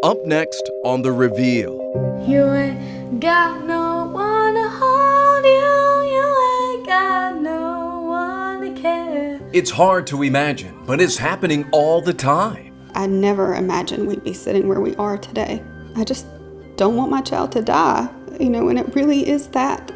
Up next on The Reveal. You ain't got no one to hold you. You ain't got no one to care. It's hard to imagine, but it's happening all the time. I never imagined we'd be sitting where we are today. I just don't want my child to die, and it really is that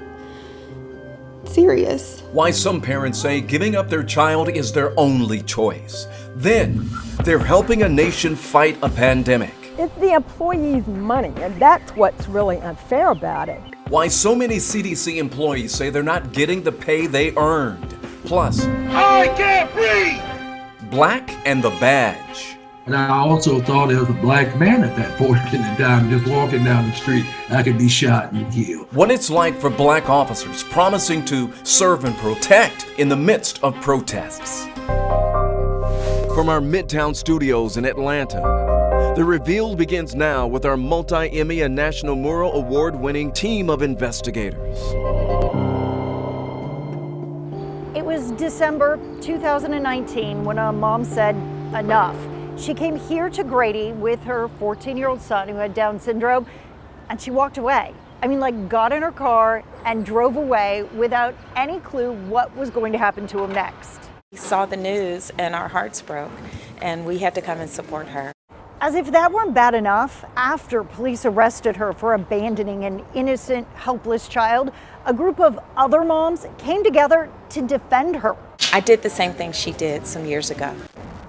serious. Why some parents say giving up their child is their only choice. Then, they're helping a nation fight a pandemic. It's the employees' money, and that's what's really unfair about it. Why so many CDC employees say they're not getting the pay they earned. Plus, I can't breathe! Black and the Badge. And I also thought as a black man at that point in time, just walking down the street, I could be shot and killed. What it's like for black officers promising to serve and protect in the midst of protests. From our Midtown studios in Atlanta, The Reveal begins now with our multi-Emmy and National Mural Award-winning team of investigators. It was December 2019 when a mom said, enough. She came here to Grady with her 14-year-old son who had Down syndrome, and she walked away. Got in her car and drove away without any clue what was going to happen to him next. We saw the news and our hearts broke, and we had to come and support her. As if that weren't bad enough, after police arrested her for abandoning an innocent, helpless child, a group of other moms came together to defend her. I did the same thing she did some years ago.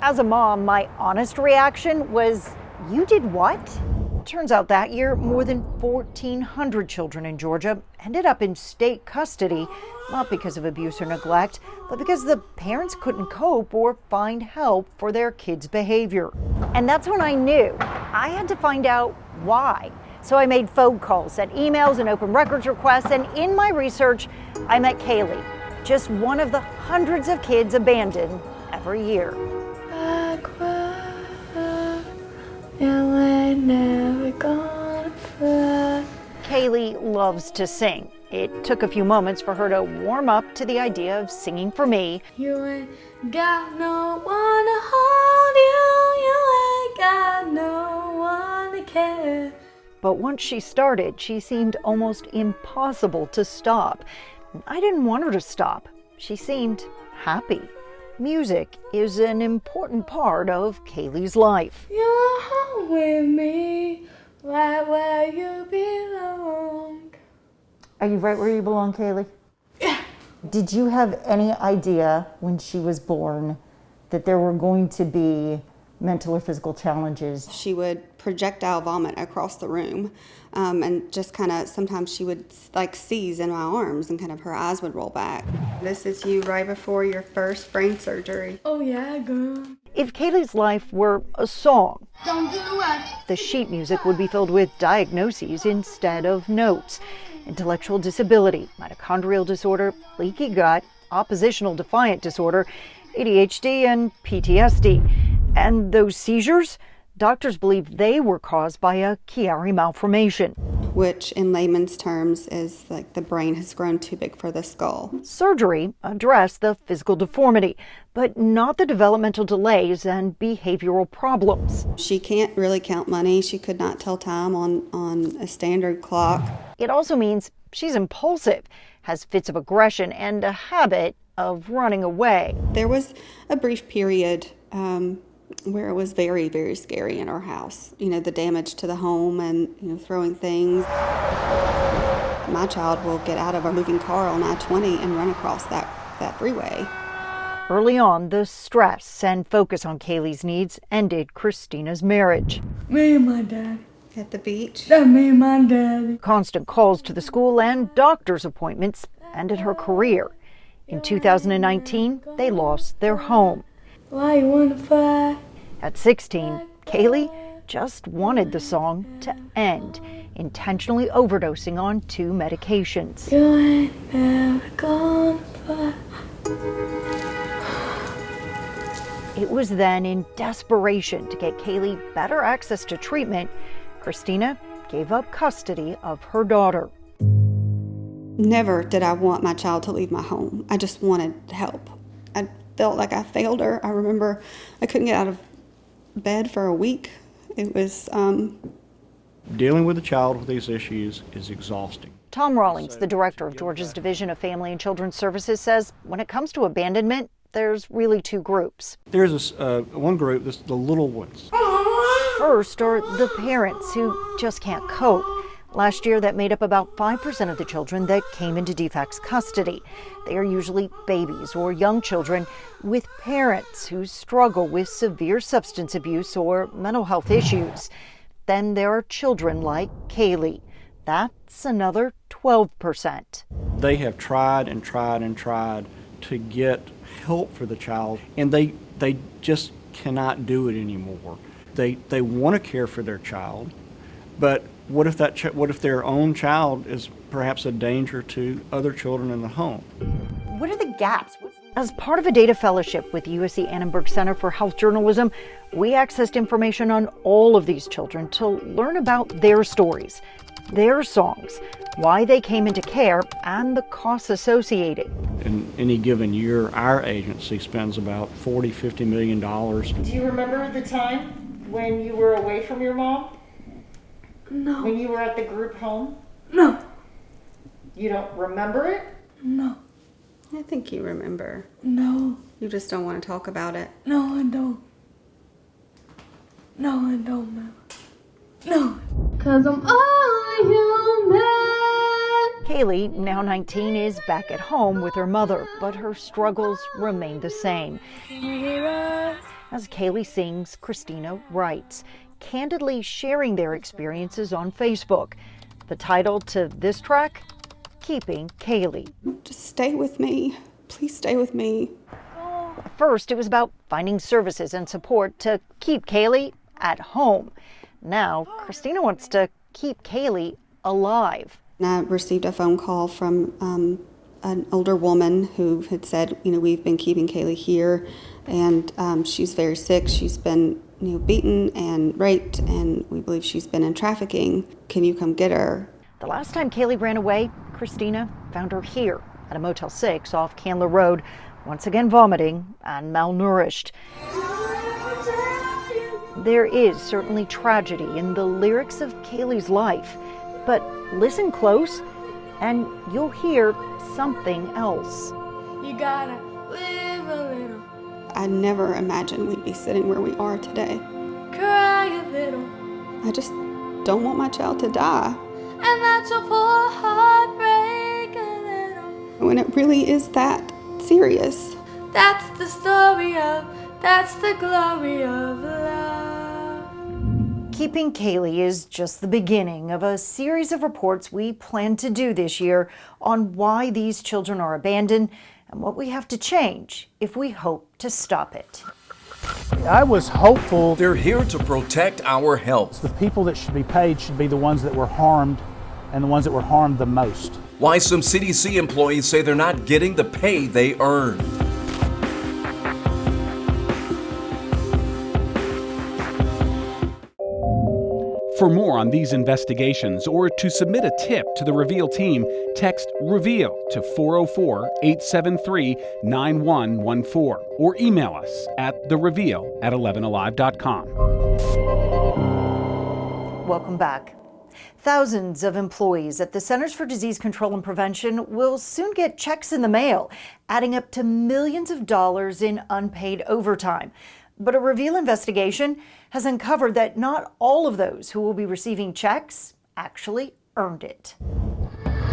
As a mom, my honest reaction was, you did what? Turns out that year, more than 1,400 children in Georgia ended up in state custody, not because of abuse or neglect, but because the parents couldn't cope or find help for their kids' behavior. And that's when I knew I had to find out why. So I made phone calls, sent emails and open records requests, and in my research, I met Kaylee, just one of the hundreds of kids abandoned every year. I cry, and we're never gonna fly. Kaylee loves to sing. It took a few moments for her to warm up to the idea of singing for me. You ain't got no one to hold you. You ain't got no one to care. But once she started, she seemed almost impossible to stop. I didn't want her to stop. She seemed happy. Music is an important part of Kaylee's life. You're home with me, right where you belong. Are you right where you belong, Kaylee? Yeah. Did you have any idea when she was born that there were going to be mental or physical challenges? She would projectile vomit across the room, and just kind of, sometimes she would seize in my arms and kind of her eyes would roll back. This is you right before your first brain surgery. Oh yeah, girl. If Kaylee's life were a song, Don't do what? the sheet music would be filled with diagnoses instead of notes. Intellectual disability, mitochondrial disorder, leaky gut, oppositional defiant disorder, ADHD, and PTSD. And those seizures, doctors believe they were caused by a Chiari malformation, which in layman's terms is the brain has grown too big for the skull. Surgery addressed the physical deformity, but not the developmental delays and behavioral problems. She can't really count money. She could not tell time on a standard clock. It also means she's impulsive, has fits of aggression, and a habit of running away. There was a brief period where it was very, very scary in our house. The damage to the home and, throwing things. My child will get out of a moving car on I-20 and run across that freeway. Early on, the stress and focus on Kaylee's needs ended Christina's marriage. Me and my dad. At the beach. That me and my dad. Constant calls to the school and doctor's appointments ended her career. In 2019, they lost their home. Why you wanna fly? At 16, Kaylee just wanted the song to end, intentionally overdosing on 2 medications. You ain't never gonna fly. It was then in desperation to get Kaylee better access to treatment, Christina gave up custody of her daughter. Never did I want my child to leave my home. I just wanted help. I felt like I failed her. I remember I couldn't get out of bed for a week It was Dealing with a child with these issues is exhausting. Tom Rawlings, the director of Georgia's Division of Family and Children's Services, says when it comes to abandonment, there's really two groups. There's this, one group, the little ones. First are the parents who just can't cope. Last year, that made up about 5% of the children that came into DFAC's custody. They are usually babies or young children with parents who struggle with severe substance abuse or mental health issues. Then there are children like Kaylee. That's another 12%. They have tried and tried and tried to get help for the child, and they just cannot do it anymore. They want to care for their child, but what if their own child is perhaps a danger to other children in the home? What are the gaps? As part of a data fellowship with the USC Annenberg Center for Health Journalism, we accessed information on all of these children to learn about their stories, their songs, why they came into care, and the costs associated. In any given year, our agency spends about $40–50 million. Do you remember the time when you were away from your mom? No. When you were at the group home? No. You don't remember it? No. I think you remember. No. You just don't want to talk about it. No, I don't. No, I don't, ma'am. No. 'Cause I'm only human. Kaylee, now 19, is back at home with her mother, but her struggles remain the same. As Kaylee sings, Christina writes, candidly sharing their experiences on Facebook. The title to this track, Keeping Kaylee. Just stay with me. Please stay with me. At first, it was about finding services and support to keep Kaylee at home. Now, Christina wants to keep Kaylee alive. And I received a phone call from an older woman who had said, we've been keeping Kaylee here, and she's very sick. She's been, beaten and raped, and we believe she's been in trafficking. Can you come get her? The last time Kaylee ran away, Christina found her here at a Motel 6 off Candler Road, once again vomiting and malnourished. There is certainly tragedy in the lyrics of Kaylee's life, but listen close and you'll hear something else. You gotta live a little, I never imagined we'd be sitting where we are today. cry a little, I just don't want my child to die. and let your poor heart break a little. When it really is that serious. That's the story of, that's the glory of love. Keeping Kaylee is just the beginning of a series of reports we plan to do this year on why these children are abandoned and what we have to change if we hope to stop it. I was hopeful. They're here to protect our health. The people that should be paid should be the ones that were harmed and the ones that were harmed the most. Why some CDC employees say they're not getting the pay they earn. For more on these investigations or to submit a tip to the Reveal team, text REVEAL to 404-873-9114 or email us at thereveal@11alive.com. Welcome back. Thousands of employees at the Centers for Disease Control and Prevention will soon get checks in the mail, adding up to millions of dollars in unpaid overtime. But a Reveal investigation has uncovered that not all of those who will be receiving checks actually earned it.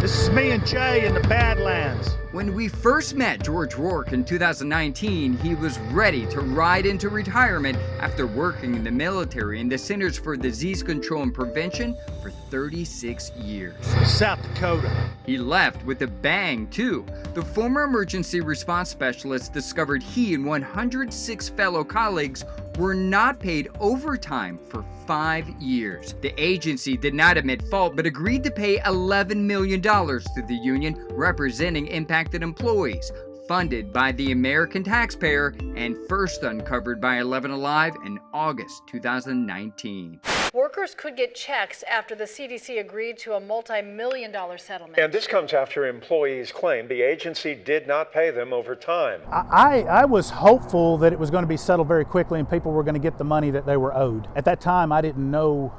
This is me and Jay in the Badlands. When we first met George Rourke in 2019, he was ready to ride into retirement after working in the military in the Centers for Disease Control and Prevention for 36 years. South Dakota. He left with a bang, too. The former emergency response specialist discovered he and 106 fellow colleagues were not paid overtime for 5 years. The agency did not admit fault, but agreed to pay $11 million to the union representing impacted employees, funded by the American taxpayer and first uncovered by 11 Alive in August 2019. Workers could get checks after the CDC agreed to a multi-million-dollar settlement. And this comes after employees claimed the agency did not pay them over time. I was hopeful that it was going to be settled very quickly and people were going to get the money that they were owed. At that time, I didn't know,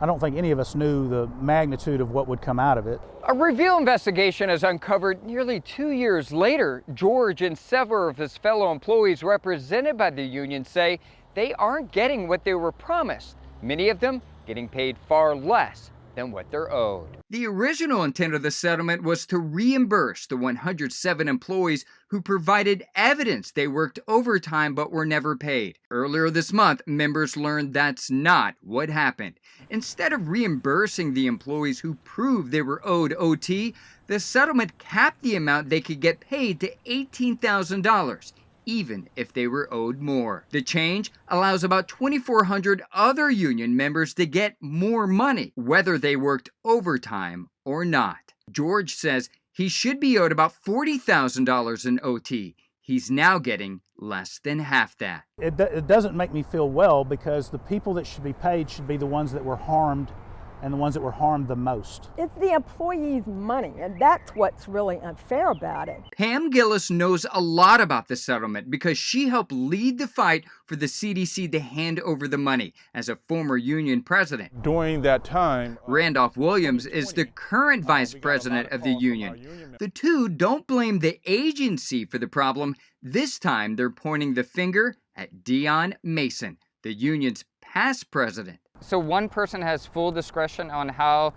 I don't think any of us knew the magnitude of what would come out of it. A Reveal investigation has uncovered nearly 2 years later, George and several of his fellow employees represented by the union say they aren't getting what they were promised. Many of them getting paid far less than what they're owed. The original intent of the settlement was to reimburse the 107 employees who provided evidence they worked overtime but were never paid. Earlier this month, members learned that's not what happened. Instead of reimbursing the employees who proved they were owed OT, the settlement capped the amount they could get paid to $18,000. Even if they were owed more. The change allows about 2,400 other union members to get more money, whether they worked overtime or not. George says he should be owed about $40,000 in OT. He's now getting less than half that. It doesn't make me feel well because the people that should be paid should be the ones that were harmed and the ones that were harmed the most. It's the employees' money, and that's what's really unfair about it. Pam Gillis knows a lot about the settlement because she helped lead the fight for the CDC to hand over the money as a former union president. During that time, Randolph Williams is the current vice president of the union. The two don't blame the agency for the problem. This time, they're pointing the finger at Dion Mason, the union's past president. So one person has full discretion on how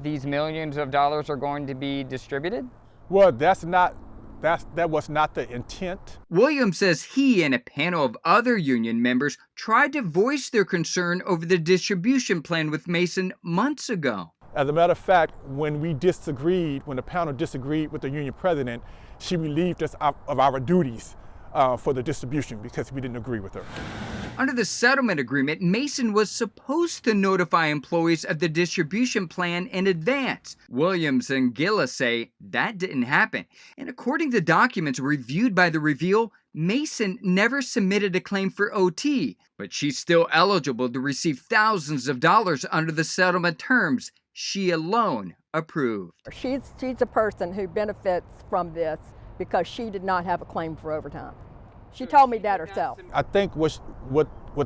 these millions of dollars are going to be distributed? Well, that was not the intent. Williams says he and a panel of other union members tried to voice their concern over the distribution plan with Mason months ago. As a matter of fact, when the panel disagreed with the union president, she relieved us of our duties for the distribution because we didn't agree with her. Under the settlement agreement, Mason was supposed to notify employees of the distribution plan in advance. Williams and Gillis say that didn't happen. And according to documents reviewed by the Reveal, Mason never submitted a claim for OT, but she's still eligible to receive thousands of dollars under the settlement terms she alone approved. She's a person who benefits from this because she did not have a claim for overtime. She told me that herself. I think what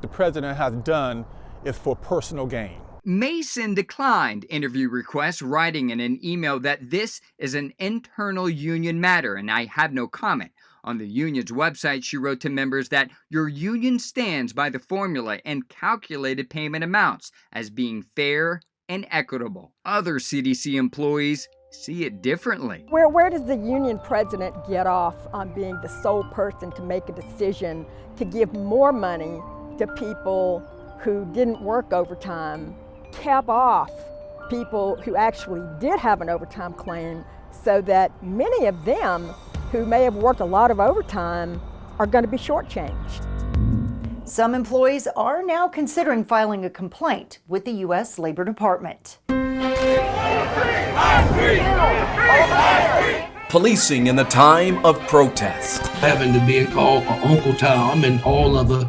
the president has done is for personal gain. Mason declined interview requests, writing in an email that this is an internal union matter and I have no comment. On the union's website, she wrote to members that your union stands by the formula and calculated payment amounts as being fair and equitable. Other CDC employees see it differently. Where does the union president get off on being the sole person to make a decision to give more money to people who didn't work overtime, cap off people who actually did have an overtime claim so that many of them who may have worked a lot of overtime are going to be shortchanged? Some employees are now considering filing a complaint with the U.S. Labor Department. Policing in the time of protest. Having to be called Uncle Tom and all other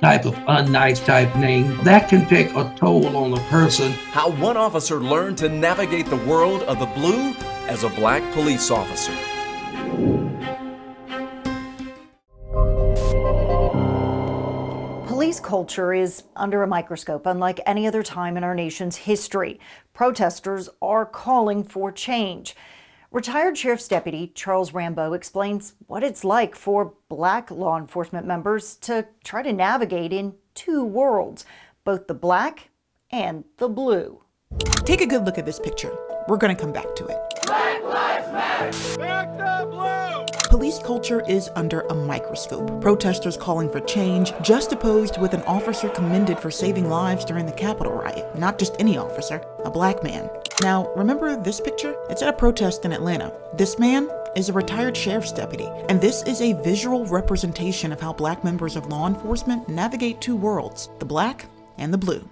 type of unnice type names, that can take a toll on a person. How one officer learned to navigate the world of the blue as a black police officer. Police culture is under a microscope unlike any other time in our nation's history. Protesters are calling for change. Retired Sheriff's Deputy Charles Rambo explains what it's like for black law enforcement members to try to navigate in two worlds, both the black and the blue. Take a good look at this picture. We're going to come back to it. Black Lives Matter! Back the blue! Police culture is under a microscope. Protesters calling for change, juxtaposed with an officer commended for saving lives during the Capitol riot. Not just any officer, a black man. Now, remember this picture? It's at a protest in Atlanta. This man is a retired sheriff's deputy, and this is a visual representation of how black members of law enforcement navigate two worlds, the black and the blue.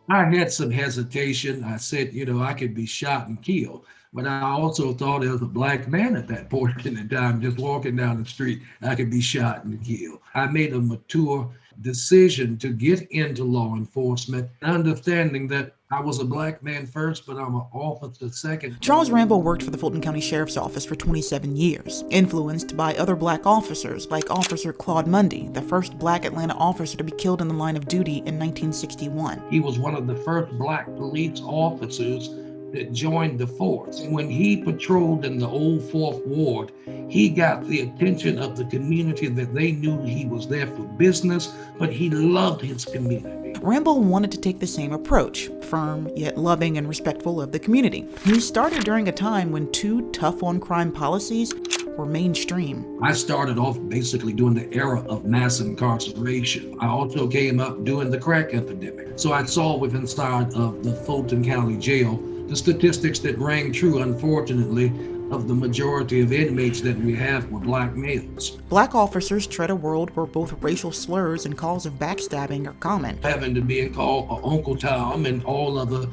I had some hesitation. I said, I could be shot and killed. But I also thought as a black man at that point in time, just walking down the street, I could be shot and killed. I made a mature decision to get into law enforcement, understanding that I was a black man first, but I'm an officer second. Charles Rambo worked for the Fulton County Sheriff's Office for 27 years, influenced by other black officers like Officer Claude Mundy, the first black Atlanta officer to be killed in the line of duty in 1961. He was one of the first black police officers that joined the force. When he patrolled in the old 4th Ward, he got the attention of the community that they knew he was there for business, but he loved his community. Rambo wanted to take the same approach, firm yet loving and respectful of the community. He started during a time when 2 tough-on-crime policies were mainstream. I started off basically during the era of mass incarceration. I also came up during the crack epidemic. So I saw with inside of the Fulton County Jail the statistics that rang true, unfortunately, of the majority of inmates that we have were black males. Black officers tread a world where both racial slurs and calls of backstabbing are common. Having to be called Uncle Tom and all other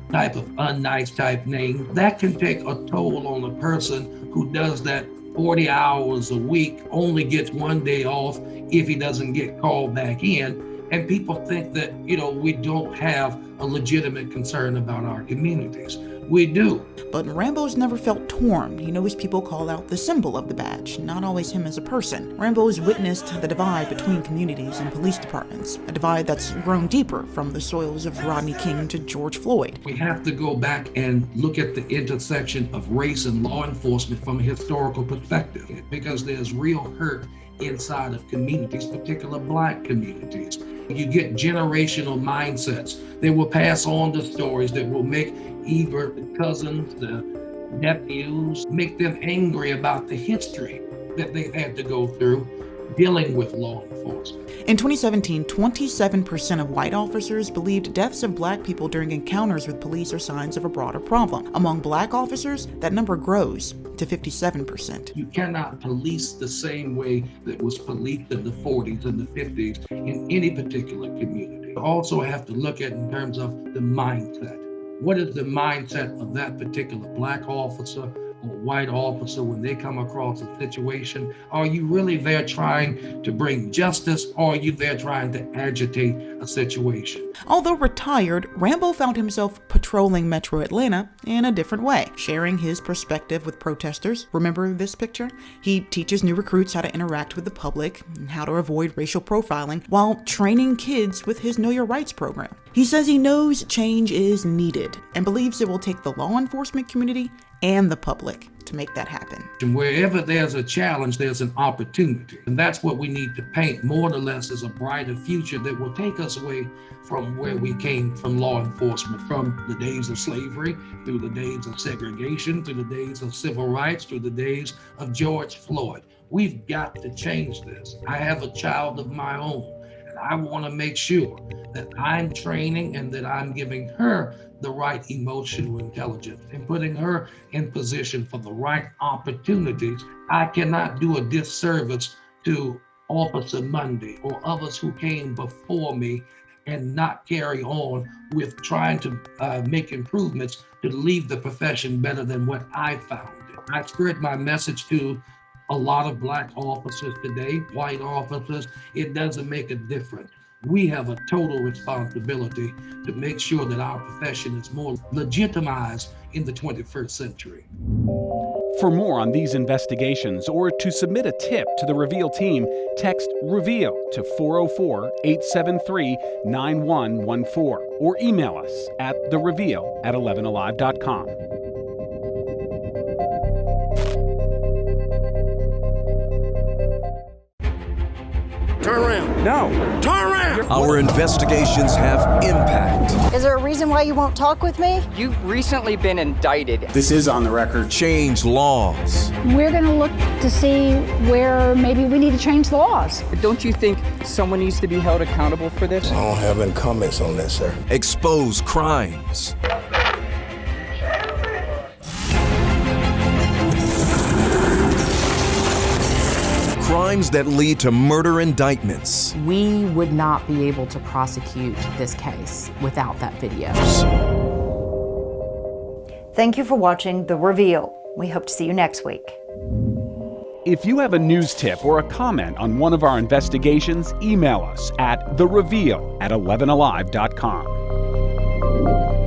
type of unnice type names, that can take a toll on a person who does that 40 hours a week, only gets 1 day off if he doesn't get called back in. And people think that, we don't have a legitimate concern about our communities. We do. But Rambo's never felt torn. He knows people call out the symbol of the badge, not always him as a person. Rambo's witnessed the divide between communities and police departments, a divide that's grown deeper from the soils of Rodney King to George Floyd. We have to go back and look at the intersection of race and law enforcement from a historical perspective, because there's real hurt inside of communities, particularly black communities. You get generational mindsets. They will pass on the stories that will make either the cousins, the nephews, make them angry about the history that they've had to go through dealing with law enforcement. In 2017, 27% of white officers believed deaths of black people during encounters with police are signs of a broader problem. Among black officers, that number grows to 57%. You cannot police the same way that was policed in the 40s and the 50s in any particular community. You also have to look at in terms of the mindset. What is the mindset of that particular black officer or white officer when they come across a situation? Are you really there trying to bring justice, or are you there trying to agitate a situation? Although retired, Rambo found himself patrolling Metro Atlanta in a different way, sharing his perspective with protesters. Remember this picture? He teaches new recruits how to interact with the public and how to avoid racial profiling while training kids with his Know Your Rights program. He says he knows change is needed and believes it will take the law enforcement community and the public to make that happen. And wherever there's a challenge, there's an opportunity. And that's what we need to paint more or less as a brighter future that will take us away from where we came from law enforcement, from the days of slavery, through the days of segregation, through the days of civil rights, through the days of George Floyd. We've got to change this. I have a child of my own, and I want to make sure that I'm training and that I'm giving her the right emotional intelligence and putting her in position for the right opportunities. I cannot do a disservice to Officer Mundy or others who came before me and not carry on with trying to make improvements to leave the profession better than what I found it. I spread my message to a lot of black officers today, white officers. It doesn't make a difference. We have a total responsibility to make sure that our profession is more legitimized in the 21st century. For more on these investigations or to submit a tip to the Reveal team, text REVEAL to 404-873-9114 or email us at thereveal@11alive.com. Turn around. No. Turn around. Our investigations have impact. Is there a reason why you won't talk with me? You've recently been indicted. This is on the record. Change laws. We're going to look to see where maybe we need to change the laws. But don't you think someone needs to be held accountable for this? I don't have any comments on that, sir. Expose crimes. Crimes that lead to murder indictments. We would not be able to prosecute this case without that video. Thank you for watching The Reveal. We hope to see you next week. If you have a news tip or a comment on one of our investigations, email us at thereveal@11alive.com.